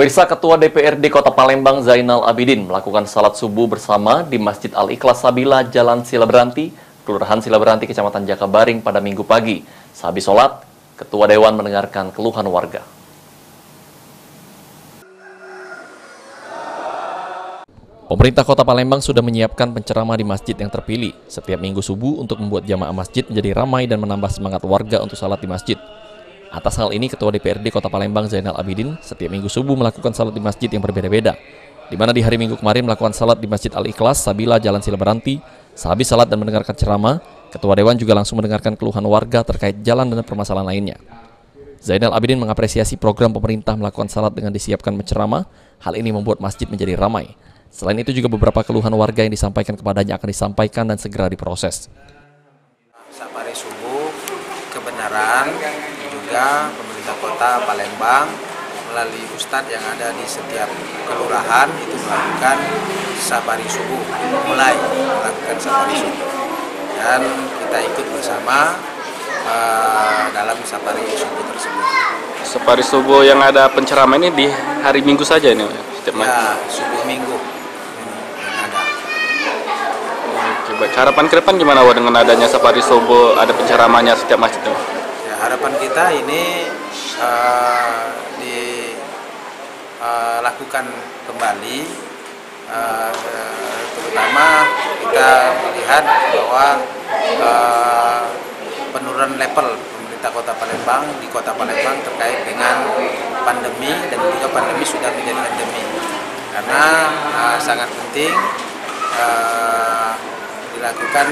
Pemirsa, Ketua DPRD Kota Palembang Zainal Abidin melakukan salat subuh bersama di Masjid Al-Ikhlas Sabila, Jalan Silaberanti, Kelurahan Silaberanti, Kecamatan Jakabaring pada Minggu pagi. Sehabis sholat, Ketua Dewan mendengarkan keluhan warga. Pemerintah Kota Palembang sudah menyiapkan penceramah di masjid yang terpilih setiap minggu subuh untuk membuat jamaah masjid menjadi ramai dan menambah semangat warga untuk salat di masjid. Atas hal ini, Ketua DPRD Kota Palembang Zainal Abidin setiap minggu subuh melakukan salat di masjid yang berbeda-beda, di mana di hari Minggu kemarin melakukan salat di Masjid Al-Ikhlas Sabila, Jalan Silaberanti. Sehabis salat dan mendengarkan ceramah, Ketua Dewan juga langsung mendengarkan keluhan warga terkait jalan dan permasalahan lainnya. Zainal Abidin mengapresiasi program pemerintah melakukan salat dengan disiapkan penceramah. Hal ini membuat masjid menjadi ramai. Selain itu juga beberapa keluhan warga yang disampaikan kepadanya akan disampaikan dan segera diproses. Safari subuh kebenaran juga pemerintah Kota Palembang melalui ustadz yang ada di setiap kelurahan itu melakukan safari subuh, mulai melakukan safari subuh, dan kita ikut bersama dalam safari subuh tersebut. Safari subuh yang ada penceramah ini di hari Minggu saja ini? Ya, subuh Minggu yang ada. Coba harapan ke depan gimana dengan adanya safari subuh, ada penceramahnya setiap masjid? Ya, harapan kita ini dilakukan kembali, terutama kita melihat bahwa penurunan level pemerintah Kota Palembang di Kota Palembang terkait dengan pandemi, dan juga pandemi sudah menjadi endemi, karena sangat penting dilakukan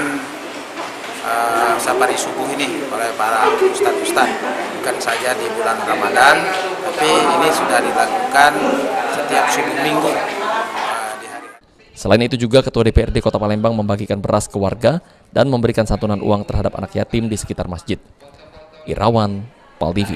safari subuh ini oleh para ustadz-ustadz, bukan saja di bulan Ramadan, tapi ini sudah dilakukan setiap subuh Minggu di hari. Selain itu juga Ketua DPRD Kota Palembang membagikan beras ke warga dan memberikan santunan uang terhadap anak yatim di sekitar masjid. Irawan, PAL TV.